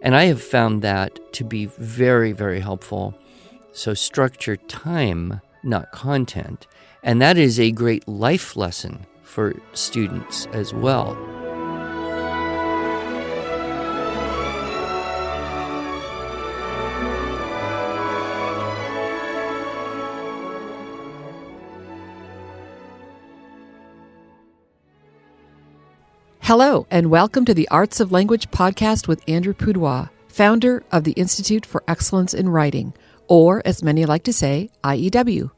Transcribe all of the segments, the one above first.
And I have found that to be very, very helpful. So structure time, not content. And that is a great life lesson for students as well. Hello, and welcome to the Arts of Language podcast with Andrew Poudois, founder of the Institute for Excellence in Writing, or as many like to say, IEW.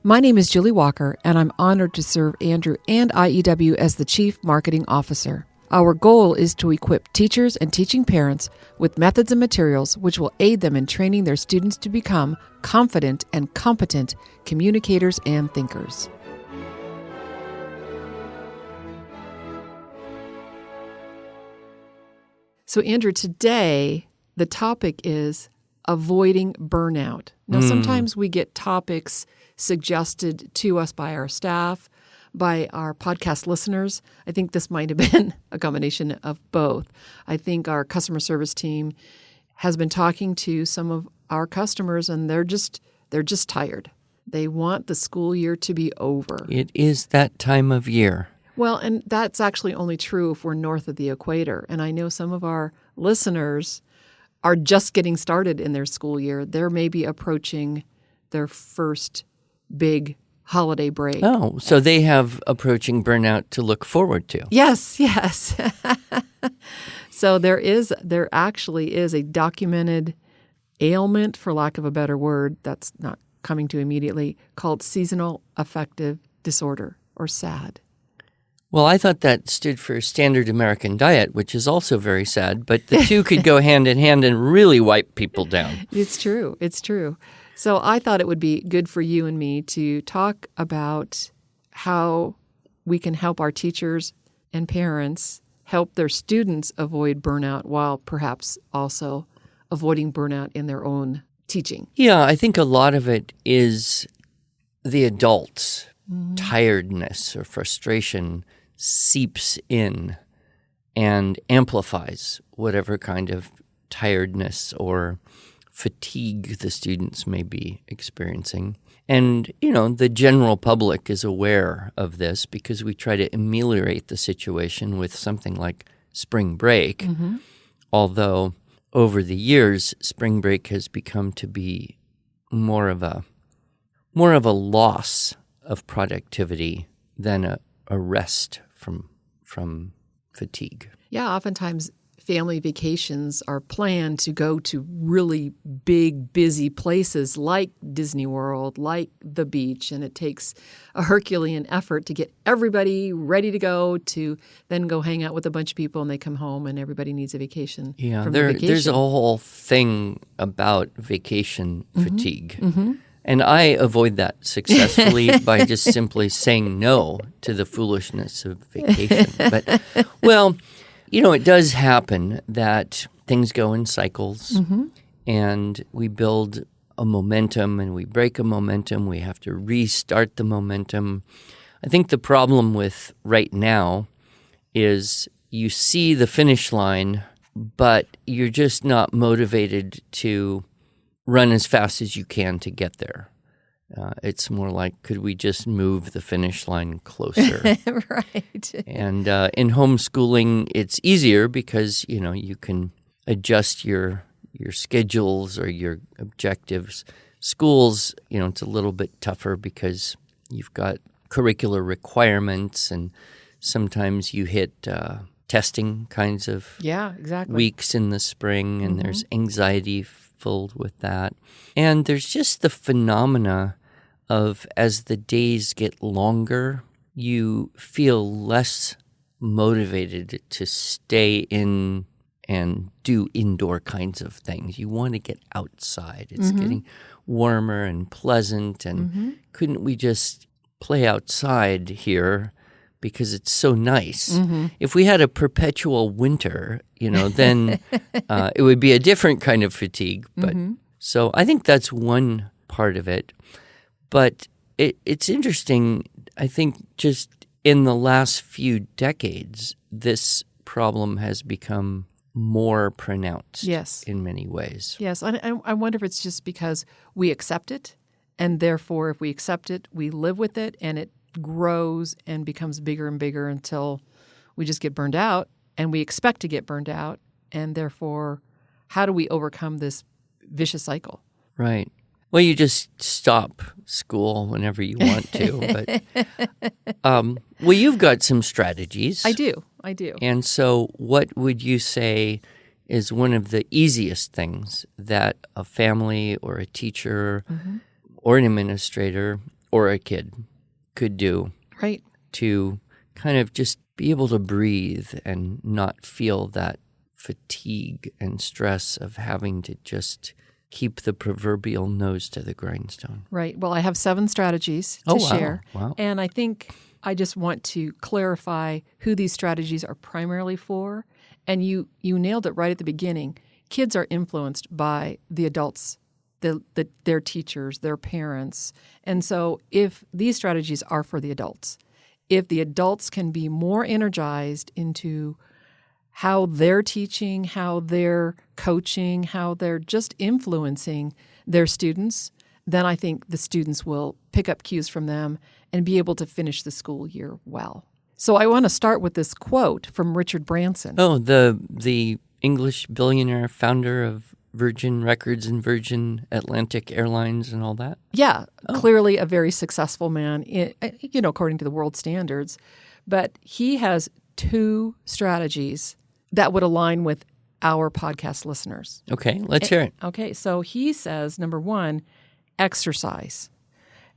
My name is Julie Walker, and I'm honored to serve Andrew and IEW as the Chief Marketing Officer. Our goal is to equip teachers and teaching parents with methods and materials which will aid them in training their students to become confident and competent communicators and thinkers. So, Andrew, today the topic is avoiding burnout. Now, sometimes we get topics suggested to us by our staff, by our podcast listeners. I think this might have been a combination of both. I think our customer service team has been talking to some of our customers, and they're just tired. They want the school year to be over. It is that time of year. Well, and that's actually only true if we're north of the equator. And I know some of our listeners are just getting started in their school year. They're maybe approaching their first big holiday break. Oh, so they have approaching burnout to look forward to. Yes. So there actually is a documented ailment, for lack of a better word, that's not coming to immediately, called seasonal affective disorder, or SAD. Well, I thought that stood for Standard American Diet, which is also very sad, but the two could go hand in hand and really wipe people down. It's true. So I thought it would be good for you and me to talk about how we can help our teachers and parents help their students avoid burnout while perhaps also avoiding burnout in their own teaching. Yeah, I think a lot of it is the adults' tiredness or frustration seeps in and amplifies whatever kind of tiredness or fatigue the students may be experiencing. And, the general public is aware of this because we try to ameliorate the situation with something like spring break. Although over the years, spring break has become to be more of a loss of productivity than a rest from fatigue. Yeah, oftentimes family vacations are planned to go to really big, busy places like Disney World, like the beach, and it takes a Herculean effort to get everybody ready to go to then go hang out with a bunch of people, and they come home and everybody needs a vacation. Yeah, from the vacation. There's a whole thing about vacation fatigue. And I avoid that successfully by just simply saying no to the foolishness of vacation. But, it does happen that things go in cycles and we build a momentum and we break a momentum. We have to restart the momentum. I think the problem with right now is you see the finish line, but you're just not motivated to run as fast as you can to get there. It's more like, could we just move the finish line closer? Right. And in homeschooling, it's easier because, you can adjust your schedules or your objectives. Schools, it's a little bit tougher because you've got curricular requirements and sometimes you hit testing kinds of weeks in the spring, and there's anxiety filled with that. And there's just the phenomena of, as the days get longer, you feel less motivated to stay in and do indoor kinds of things. You want to get outside. It's getting warmer and pleasant, and couldn't we just play outside here because it's so nice? If we had a perpetual winter, then it would be a different kind of fatigue. But so I think that's one part of it. But it's interesting, I think just in the last few decades, this problem has become more pronounced Yes. in many ways. Yes. I wonder if it's just because we accept it, and therefore if we accept it, we live with it, and it grows and becomes bigger and bigger until we just get burned out, and we expect to get burned out, and therefore how do we overcome this vicious cycle? Right. Well, you just stop school whenever you want to. But well, you've got some strategies. I do. And so what would you say is one of the easiest things that a family or a teacher or an administrator or a kid could do Right. to kind of just be able to breathe and not feel that fatigue and stress of having to just keep the proverbial nose to the grindstone? Right. Well, I have 7 strategies to share. Wow. And I think I just want to clarify who these strategies are primarily for. And you nailed it right at the beginning. Kids are influenced by the adults, their teachers, their parents. And so if these strategies are for the adults, if the adults can be more energized into how they're teaching, how they're coaching, how they're just influencing their students, then I think the students will pick up cues from them and be able to finish the school year well. So I want to start with this quote from Richard Branson. Oh, the English billionaire founder of Virgin Records and Virgin Atlantic Airlines and all that? Yeah, clearly a very successful man, according to the world standards. But he has 2 strategies that would align with our podcast listeners. Okay, let's hear it. Okay, so he says, number 1, exercise.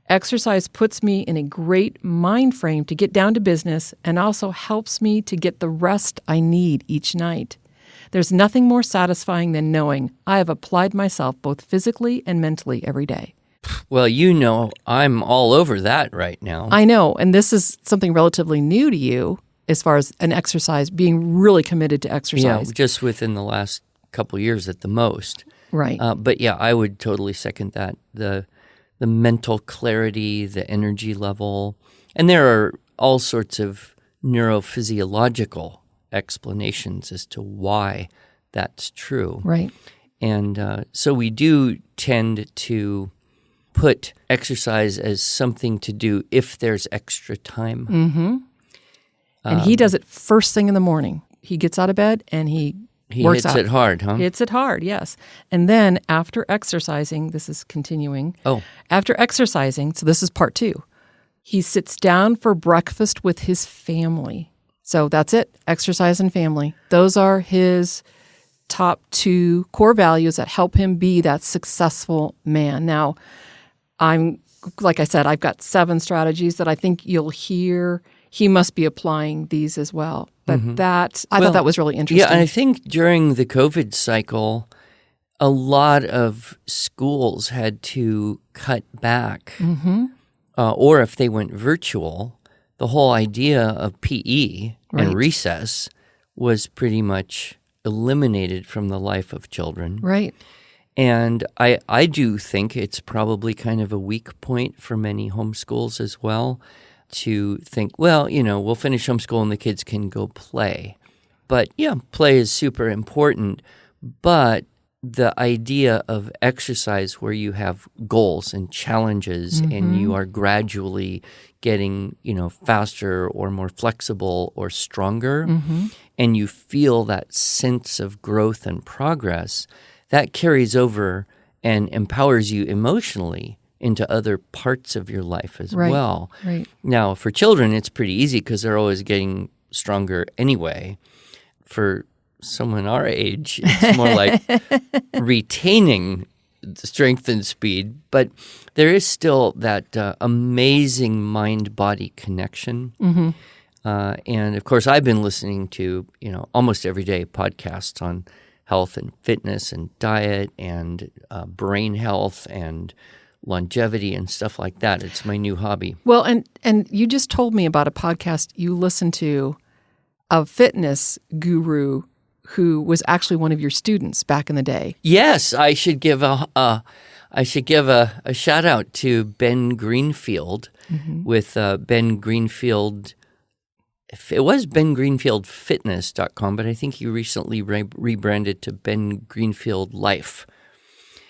Exercise puts me in a great mind frame to get down to business and also helps me to get the rest I need each night. There's nothing more satisfying than knowing I have applied myself both physically and mentally every day. Well, I'm all over that right now. I know, and this is something relatively new to you as far as an exercise, being really committed to exercise. Yeah, just within the last couple years at the most. Right. But yeah, I would totally second that. The mental clarity, the energy level, and there are all sorts of neurophysiological explanations as to why that's true. Right. And so we do tend to put exercise as something to do if there's extra time. Mm-hmm. And he does it first thing in the morning. He gets out of bed and he works hits out. it hard, huh? Hits it hard, yes. And then after exercising, this is continuing. Oh. After exercising, so this is part 2, he sits down for breakfast with his family. So that's it, exercise and family. Those are his top 2 core values that help him be that successful man. Now, like I said, I've got 7 strategies that I think you'll hear. He must be applying these as well. But I thought that was really interesting. Yeah, and I think during the COVID cycle, a lot of schools had to cut back. Or if they went virtual, the whole idea of PE and recess was pretty much eliminated from the life of children. Right. And I do think it's probably kind of a weak point for many homeschools as well to think, well, we'll finish homeschool and the kids can go play. But yeah, play is super important. But the idea of exercise where you have goals and challenges and you are gradually getting, faster or more flexible or stronger, and you feel that sense of growth and progress, that carries over and empowers you emotionally into other parts of your life as well. Right. Now, for children, it's pretty easy because they're always getting stronger anyway. For someone our age, it's more like retaining strength and speed. But there is still that amazing mind-body connection. And, of course, I've been listening to, almost every day podcasts on health and fitness and diet and brain health and longevity and stuff like that. It's my new hobby. Well, and you just told me about a podcast you listened to of fitness guru who was actually one of your students back in the day. Yes, I should give a shout out to Ben Greenfield with Ben Greenfield it was bengreenfieldfitness.com, but I think he recently rebranded to Ben Greenfield Life.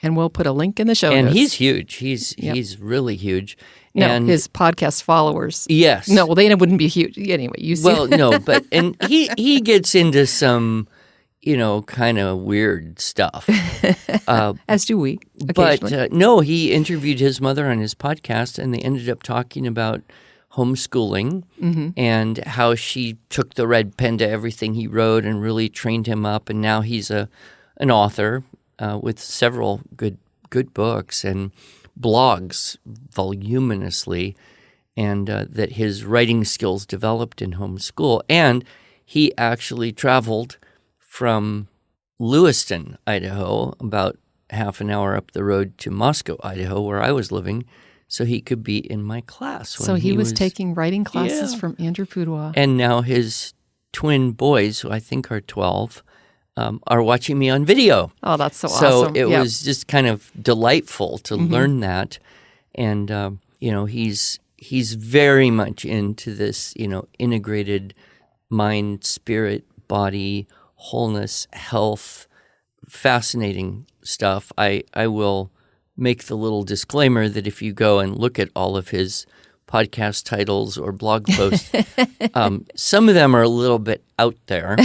And we'll put a link in the show And notes. he's huge. He's really huge. No, and his podcast followers. Yes. No, well, they wouldn't be huge. Anyway, you see. Well, no, but and he gets into some, kind of weird stuff. As do we, occasionally. But no, he interviewed his mother on his podcast, and they ended up talking about homeschooling and how she took the red pen to everything he wrote and really trained him up. And now he's an author with several good books and blogs voluminously, and that his writing skills developed in homeschool. And he actually traveled from Lewiston, Idaho, about half an hour up the road to Moscow, Idaho, where I was living, so he could be in my class. So he was taking writing classes from Andrew Pudewa. And now his twin boys, who I think are 12, are watching me on video. Oh, that's so awesome. awesome. So it was just kind of delightful to learn that. And, he's very much into this, integrated mind, spirit, body, wholeness, health, fascinating stuff. I will make the little disclaimer that if you go and look at all of his podcast titles or blog posts, some of them are a little bit out there.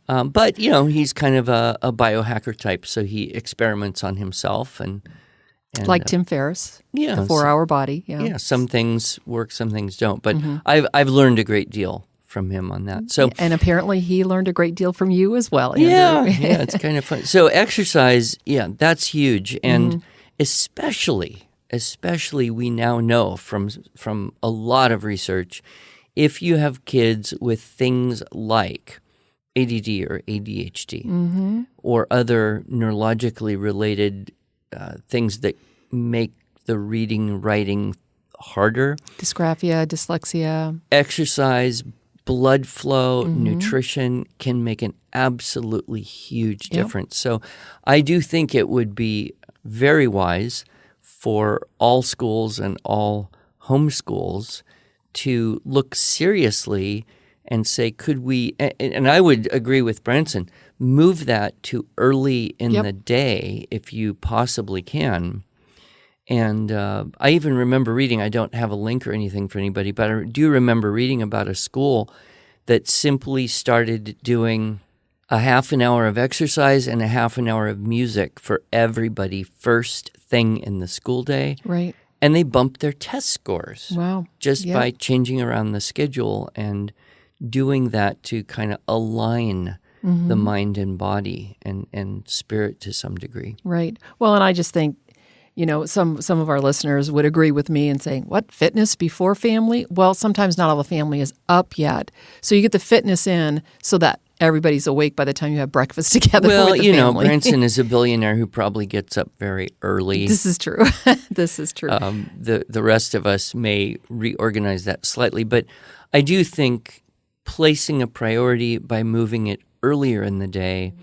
But, he's kind of a biohacker type, so he experiments on himself. And like Tim Ferriss, the 4-Hour Body. Yeah, some things work, some things don't. But I've learned a great deal from him on that. So, and apparently he learned a great deal from you as well, Andrew. Yeah, it's kind of fun. So exercise, that's huge. And especially we now know from a lot of research, if you have kids with things like ADD or ADHD or other neurologically related things that make the reading, writing harder. Dysgraphia, dyslexia. Exercise, blood flow, nutrition can make an absolutely huge difference. So I do think it would be very wise for all schools and all homeschools to look seriously and say, could we, and I would agree with Branson, move that to early in the day if you possibly can. And I even remember reading, I don't have a link or anything for anybody, but I do remember reading about a school that simply started doing a half an hour of exercise and a half an hour of music for everybody first thing in the school day. Right. And they bumped their test scores. Wow. Just by changing around the schedule and doing that to kind of align the mind and body and spirit to some degree. Right. Well, and I just think, some of our listeners would agree with me in saying, what, fitness before family? Well, sometimes not all the family is up yet. So you get the fitness in so that everybody's awake by the time you have breakfast together with the family. Branson is a billionaire who probably gets up very early. This is true. This is true. The rest of us may reorganize that slightly. But I do think placing a priority by moving it earlier in the day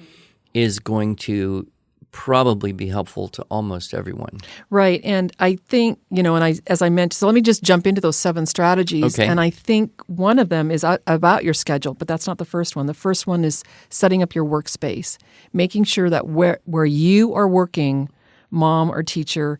is going to probably be helpful to almost everyone. Right. And I think, as I mentioned, so let me just jump into those 7 strategies. Okay. And I think one of them is about your schedule, but that's not the first one. The first one is setting up your workspace, making sure that where you are working, mom or teacher,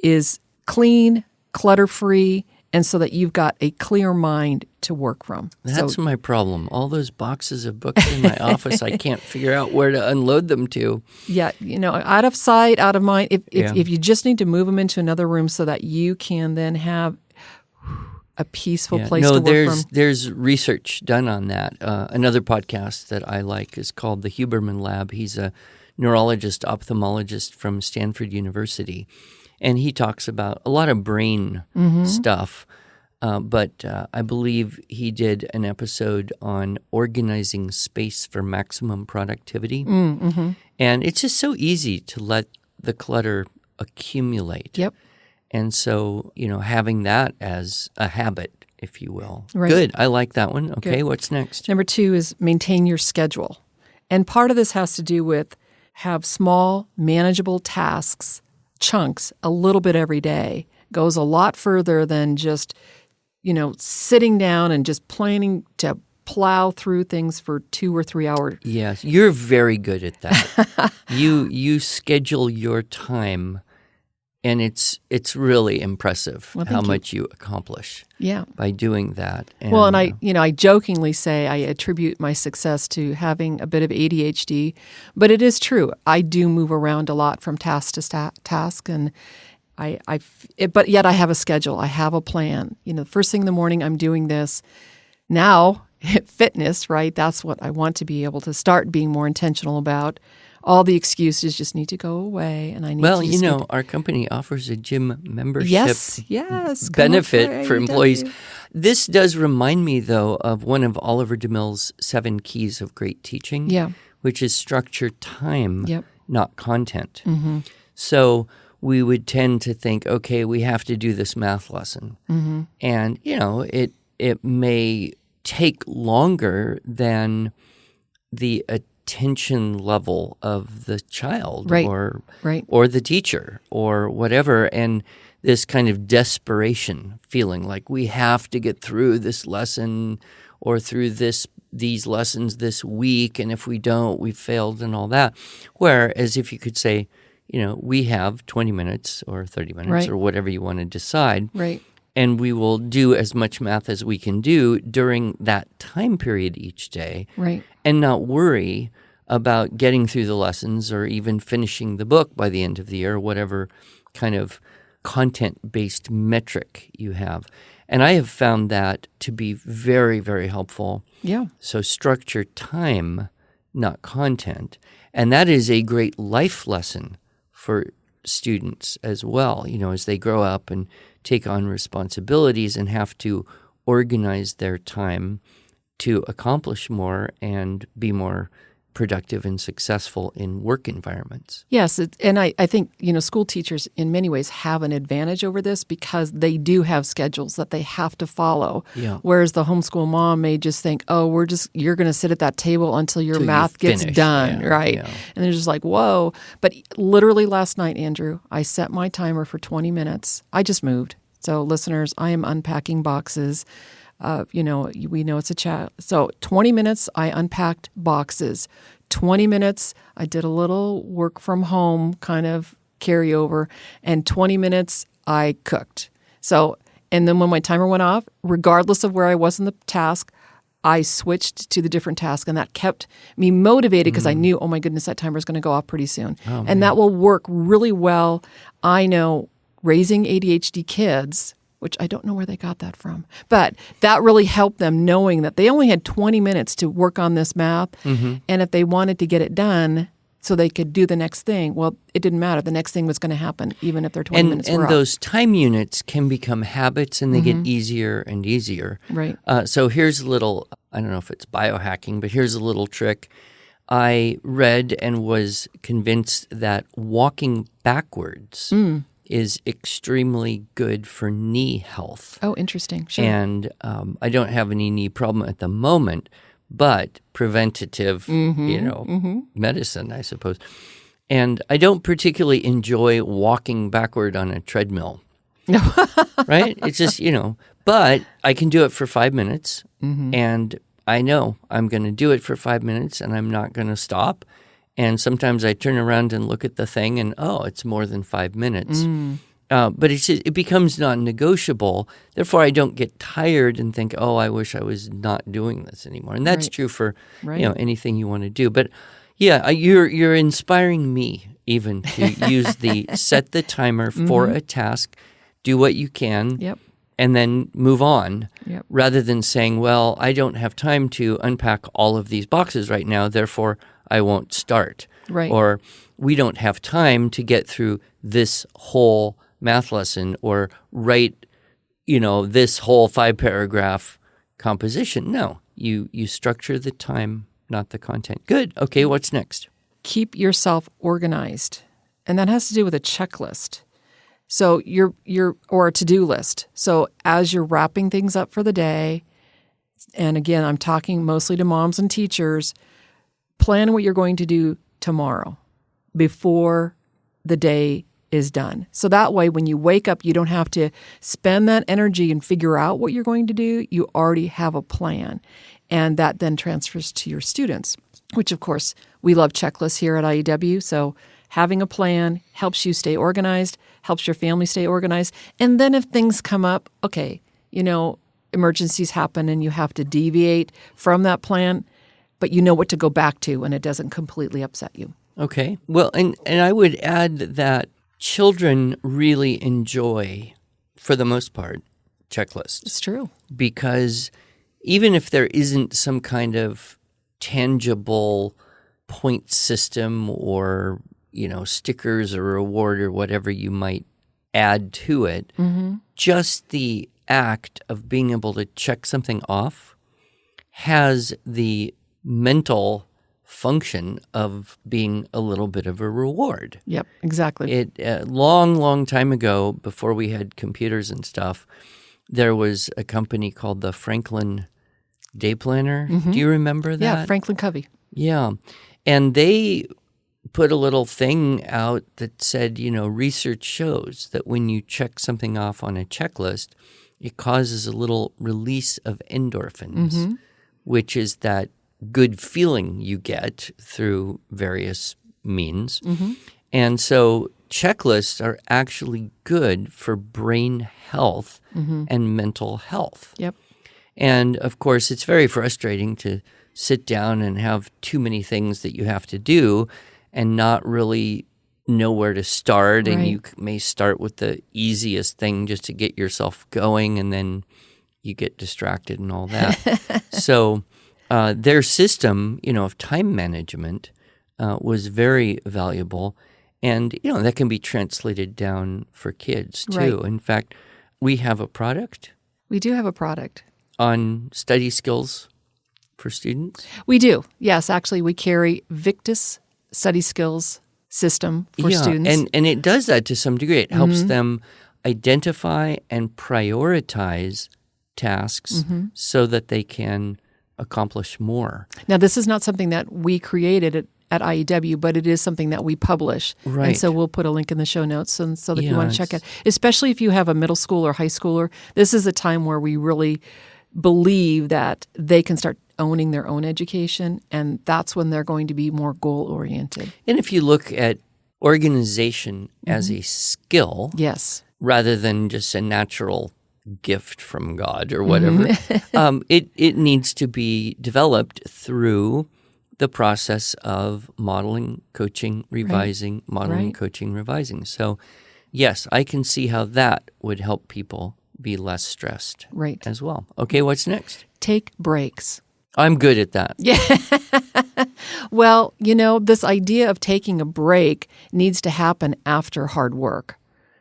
is clean, clutter-free, and so that you've got a clear mind to work from. That's my problem. All those boxes of books in my office, I can't figure out where to unload them to. Yeah, out of sight, out of mind. If you just need to move them into another room so that you can then have a peaceful place to work from. There's research done on that. Another podcast that I like is called the Huberman Lab. He's a neurologist, ophthalmologist from Stanford University. And he talks about a lot of brain stuff, but I believe he did an episode on organizing space for maximum productivity. And it's just so easy to let the clutter accumulate. Yep. And so, having that as a habit, if you will. Right. Good. I like that one. Okay, Good. What's next? Number 2 is maintain your schedule. And part of this has to do with have small, manageable tasks, chunks, a little bit every day. Goes a lot further than just sitting down and just planning to plow through things for 2 or 3 hours. Yes, you're very good at that. You schedule your time, and it's really impressive how much you accomplish. Yeah. By doing that. And, well, and I jokingly say I attribute my success to having a bit of ADHD, but it is true. I do move around a lot from task to task, and but yet I have a schedule. I have a plan. The first thing in the morning, I'm doing this. Now, fitness, right? That's what I want to be able to start being more intentional about. All the excuses just need to go away, and I need to our company offers a gym membership yes, benefit for employees. This does remind me, though, of one of Oliver DeMille's 7 keys of great teaching, which is structure time, not content. Mm-hmm. So we would tend to think, okay, we have to do this math lesson. Mm-hmm. And, it may take longer than the attention level of the child or the teacher or whatever, and this kind of desperation feeling like we have to get through this lesson or through these lessons this week, and if we don't, we've failed and all that. Whereas if you could say, we have 20 minutes or 30 minutes or whatever you want to decide, and we will do as much math as we can do during that time period each day, and not worry about getting through the lessons or even finishing the book by the end of the year, whatever kind of content-based metric you have. And I have found that to be very, very helpful. Yeah. So structure time, not content. And that is a great life lesson for students as well, as they grow up and take on responsibilities and have to organize their time to accomplish more and be more productive and successful in work environments. Yes, and I think, school teachers in many ways have an advantage over this because they do have schedules that they have to follow. Yeah. Whereas the homeschool mom may just think, oh, you're going to sit at that table until your math gets done, right? Yeah. And they're just like, whoa. But literally last night, Andrew, I set my timer for 20 minutes. I just moved. So listeners, I am unpacking boxes. We know it's a chat. So 20 minutes, I unpacked boxes. 20 minutes, I did a little work from home kind of carryover. And 20 minutes, I cooked. So, and then when my timer went off, regardless of where I was in the task, I switched to the different task. And that kept me motivated because I knew, oh my goodness, that timer is going to go off pretty soon. Oh, and that will work really well. I know raising ADHD kids, which I don't know where they got that from. But that really helped them knowing that they only had 20 minutes to work on this math. Mm-hmm. And if they wanted to get it done so they could do the next thing, well, it didn't matter. The next thing was going to happen, even if their 20 minutes were up. And those time units can become habits, and they get easier and easier. Right. So here's a little, I don't know if it's biohacking, but here's a little trick. I read and was convinced that walking backwards is extremely good for knee health. Oh, interesting. Sure. And I don't have any knee problem at the moment, but preventative, medicine, I suppose. And I don't particularly enjoy walking backward on a treadmill, right? It's just, but I can do it for 5 minutes, and I know I'm going to do it for 5 minutes, and I'm not going to stop. And sometimes I turn around and look at the thing and, it's more than 5 minutes. But it becomes non-negotiable. Therefore, I don't get tired and think, I wish I was not doing this anymore. And that's true for anything you want to do. But yeah, you're inspiring me even to use set the timer for a task, do what you can, and then move on, rather than saying, well, I don't have time to unpack all of these boxes right now, therefore I won't start. Right. Or we don't have time to get through this whole math lesson or write, this whole 5-paragraph composition. No, you structure the time, not the content. Good. Okay, what's next? Keep yourself organized. And that has to do with a checklist. So or a to-do list. So as you're wrapping things up for the day, and again, I'm talking mostly to moms and teachers, plan what you're going to do tomorrow before the day is done. So that way, when you wake up, you don't have to spend that energy and figure out what you're going to do. You already have a plan. And that then transfers to your students, which, of course, we love checklists here at IEW. So having a plan helps you stay organized, helps your family stay organized. And then if things come up, okay, emergencies happen and you have to deviate from that plan, but you know what to go back to and it doesn't completely upset you. Okay. Well, and I would add that children really enjoy, for the most part, checklists. It's true. Because even if there isn't some kind of tangible point system or, stickers or reward or whatever you might add to it, just the act of being able to check something off has the mental function of being a little bit of a reward. Yep, exactly. Long time ago, before we had computers and stuff, there was a company called the Franklin Day Planner. Do you remember that? Yeah, Franklin Covey. Yeah. And they put a little thing out that said, research shows that when you check something off on a checklist, it causes a little release of endorphins, which is that good feeling you get through various means. And so checklists are actually good for brain health and mental health. Yep. And of course, it's very frustrating to sit down and have too many things that you have to do and not really know where to start. Right. And you may start with the easiest thing just to get yourself going, and then you get distracted and all that. So their system, of time management was very valuable. And, that can be translated down for kids, too. Right. In fact, we have a product. We do have a product. On study skills for students? We do. Yes, actually, we carry Victus study skills system for students. And it does that to some degree. It helps them identify and prioritize tasks so that they can accomplish more. Now, this is not something that we created at IEW, but it is something that we publish. Right. And so we'll put a link in the show notes so that if you want to check it. Especially if you have a middle school or high schooler, this is a time where we really believe that they can start owning their own education, and that's when they're going to be more goal-oriented. And if you look at organization as a skill, yes, rather than just a natural gift from God or whatever, it needs to be developed through the process of modeling, coaching, revising, modeling, coaching, revising. So, yes, I can see how that would help people be less stressed as well. Okay, what's next? Take breaks. I'm good at that. Yeah. Well, this idea of taking a break needs to happen after hard work.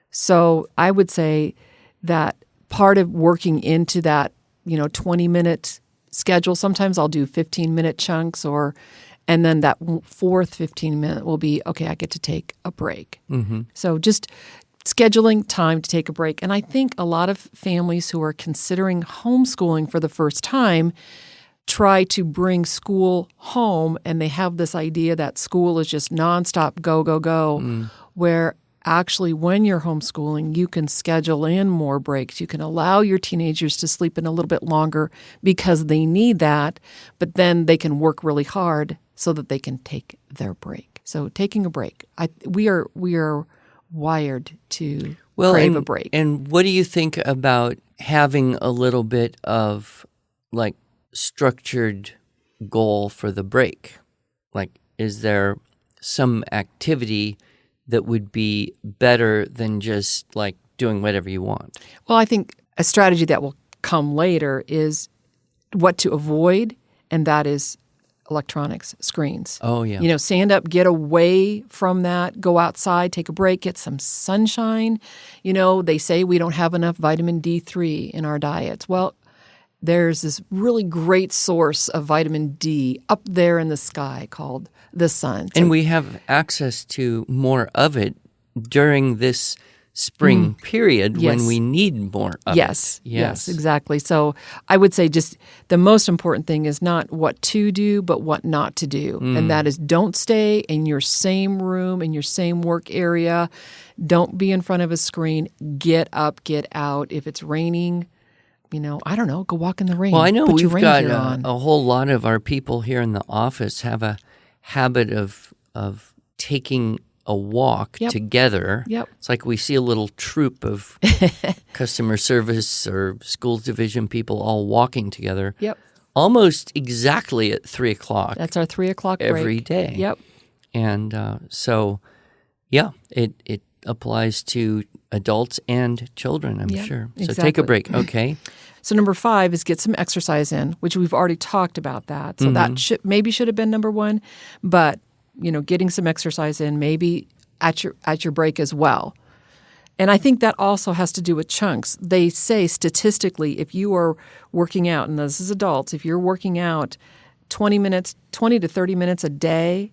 So I would say that part of working into that, 20-minute schedule, sometimes I'll do 15-minute chunks and then that fourth 15-minute will be, okay, I get to take a break. So just scheduling time to take a break. And I think a lot of families who are considering homeschooling for the first time try to bring school home, and they have this idea that school is just nonstop go, go, go, where actually when you're homeschooling, you can schedule in more breaks. You can allow your teenagers to sleep in a little bit longer because they need that, but then they can work really hard so that they can take their break. So taking a break. We are wired to crave a break. And what do you think about having a little bit of structured goal for the break? Is there some activity that would be better than just doing whatever you want? Well, I think a strategy that will come later is what to avoid, and that is electronics, screens. Oh, yeah. Stand up, get away from that, go outside, take a break, get some sunshine. They say we don't have enough vitamin D3 in our diets. Well, there's this really great source of vitamin D up there in the sky called the sun. And we have access to more of it during this spring period when we need more of Yes, it. yes, exactly. So I would say just the most important thing is not what to do, but what not to do. And that is don't stay in your same room, in your same work area. Don't be in front of a screen. Get up, get out. If it's raining, I don't know, go walk in the rain. Well, I know Put your we've rain got gear on. a whole lot of our people here in the office have a habit of taking a walk together. Yep. It's like we see a little troop of customer service or schools division people all walking together. Yep. Almost exactly at 3 o'clock. That's our 3 o'clock break. Every day. Yep. And it applies to adults and children, I'm sure. So take a break. Okay. So number 5 is get some exercise in, which we've already talked about that. So that should have been number 1, but getting some exercise in maybe at your break as well. And I think that also has to do with chunks. They say statistically, if you are working out, and this is adults, if you're working out 20 to 30 minutes a day,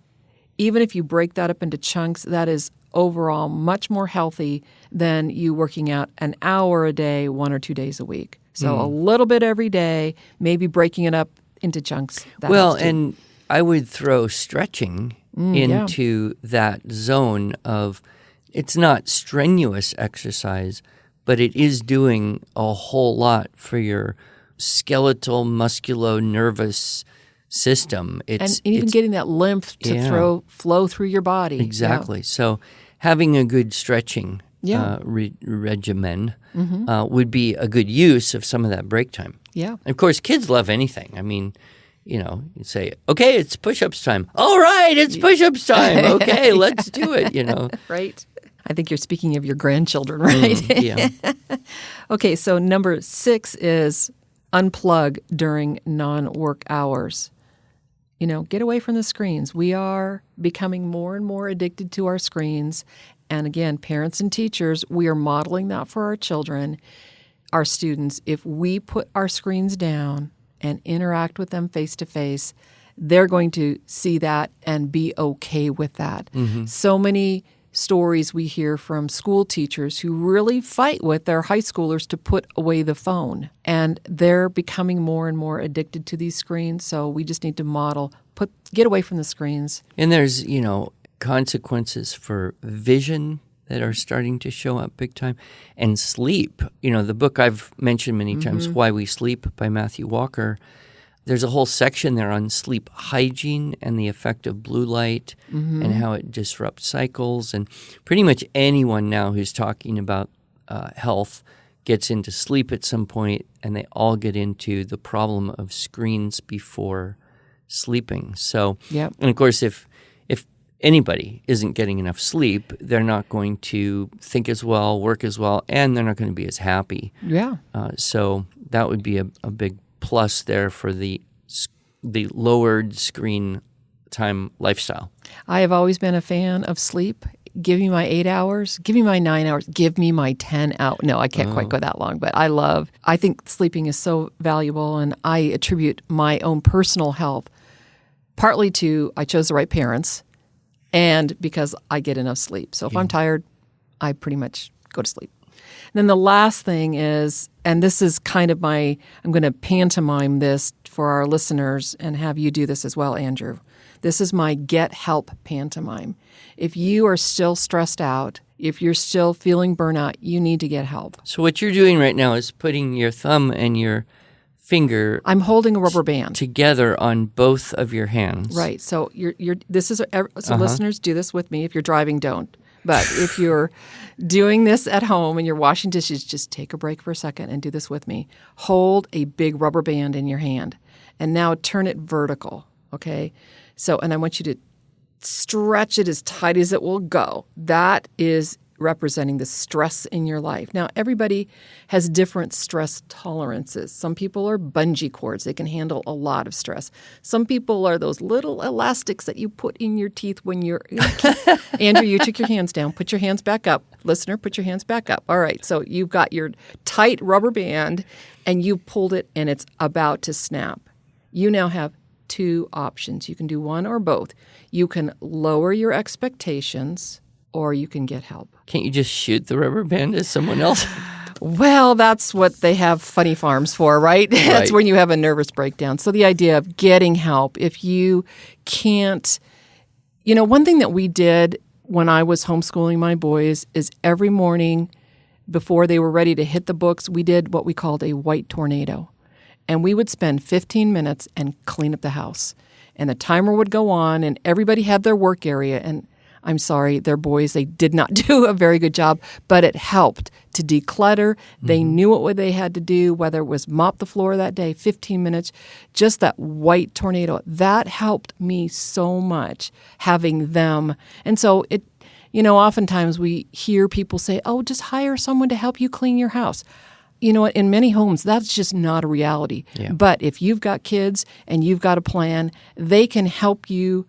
even if you break that up into chunks, that is overall much more healthy than you working out an hour a day, 1 or 2 days a week. So a little bit every day, maybe breaking it up into chunks. And I would throw stretching into that zone of, it's not strenuous exercise, but it is doing a whole lot for your skeletal, musculo-nervous system. And even getting that lymph to flow through your body. Exactly. Yeah. So having a good stretching regimen would be a good use of some of that break time. Yeah. And of course, kids love anything. I mean, you say, okay, it's push-ups time. All right, it's push-ups time. Okay, let's do it, Right. I think you're speaking of your grandchildren, right? Yeah. Okay, so number 6 is unplug during non-work hours. Get away from the screens. We are becoming more and more addicted to our screens. And again, parents and teachers, we are modeling that for our children, our students. If we put our screens down and interact with them face-to-face, they're going to see that and be okay with that. So many stories we hear from school teachers who really fight with their high schoolers to put away the phone. And they're becoming more and more addicted to these screens, so we just need to model, get away from the screens. And there's, consequences for vision that are starting to show up big time. And sleep. The book I've mentioned many times, Why We Sleep by Matthew Walker, there's a whole section there on sleep hygiene and the effect of blue light and how it disrupts cycles. And pretty much anyone now who's talking about health gets into sleep at some point, and they all get into the problem of screens before sleeping. So, and of course, if anybody isn't getting enough sleep, they're not going to think as well, work as well, and they're not going to be as happy. Yeah. So that would be a big plus there for the lowered screen time lifestyle. I have always been a fan of sleep. Give me my 8 hours. Give me my 9 hours. Give me my 10 hours. No, I can't quite go that long, but I think sleeping is so valuable, and I attribute my own personal health partly to I chose the right parents and because I get enough sleep. So if I'm tired, I pretty much go to sleep. And then the last thing is, and this is kind of I'm going to pantomime this for our listeners and have you do this as well, Andrew. This is my get help pantomime. If you are still stressed out, if you're still feeling burnout, you need to get help. So what you're doing right now is putting your thumb and your finger. I'm holding a rubber band together on both of your hands. Right. So listeners, do this with me. If you're driving, don't. But if you're doing this at home and you're washing dishes, just take a break for a second and do this with me. Hold a big rubber band in your hand, and now turn it vertical. Okay. So, and I want you to stretch it as tight as it will go. That is representing the stress in your life. Now, everybody has different stress tolerances. Some people are bungee cords. They can handle a lot of stress. Some people are those little elastics that you put in your teeth when you're... Andrew, you took your hands down. Put your hands back up. Listener, put your hands back up. All right, so you've got your tight rubber band, and you pulled it, and it's about to snap. You now have 2 options. You can do one or both. You can lower your expectations or you can get help. Can't you just shoot the rubber band at someone else? Well, that's what they have funny farms for, right? That's when you have a nervous breakdown. So the idea of getting help, if you can't, one thing that we did when I was homeschooling my boys is every morning before they were ready to hit the books, we did what we called a white tornado. And we would spend 15 minutes and clean up the house. And the timer would go on, and everybody had their work area. And I'm sorry, their boys, they did not do a very good job, but it helped to declutter. They knew what they had to do, whether it was mop the floor that day, 15 minutes, just that white tornado. That helped me so much, having them. And so it, oftentimes we hear people say, oh, just hire someone to help you clean your house. You know what? In many homes, that's just not a reality. Yeah. But if you've got kids and you've got a plan, they can help you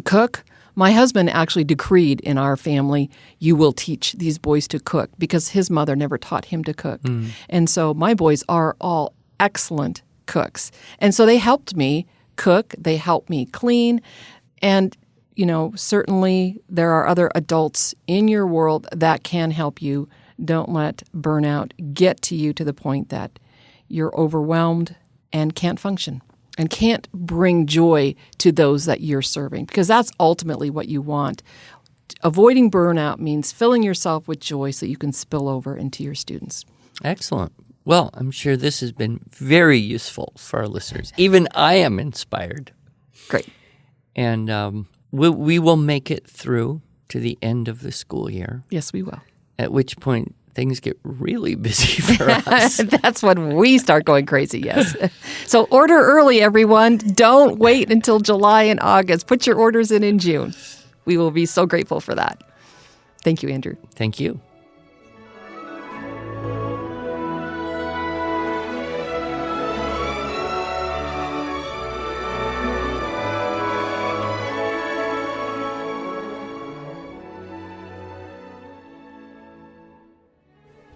cook. My husband actually decreed in our family, you will teach these boys to cook because his mother never taught him to cook. And so my boys are all excellent cooks. And so they helped me cook. They helped me clean. And, certainly there are other adults in your world that can help you. Don't let burnout get to you to the point that you're overwhelmed and can't function. And can't bring joy to those that you're serving, because that's ultimately what you want. Avoiding burnout means filling yourself with joy so you can spill over into your students. Excellent. Well, I'm sure this has been very useful for our listeners. Even I am inspired. Great. And we will make it through to the end of the school year. Yes, we will. At which point things get really busy for us. That's when we start going crazy, yes. So order early, everyone. Don't wait until July and August. Put your orders in June. We will be so grateful for that. Thank you, Andrew. Thank you.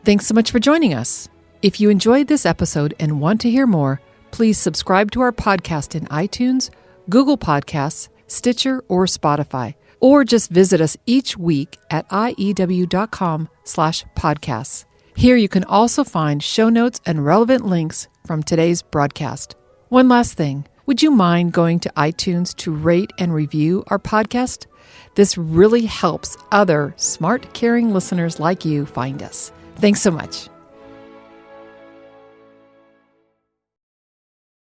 Thanks so much for joining us. If you enjoyed this episode and want to hear more, please subscribe to our podcast in iTunes, Google Podcasts, Stitcher, or Spotify, or just visit us each week at iew.com/podcasts. Here you can also find show notes and relevant links from today's broadcast. One last thing, would you mind going to iTunes to rate and review our podcast? This really helps other smart, caring listeners like you find us. Thanks so much.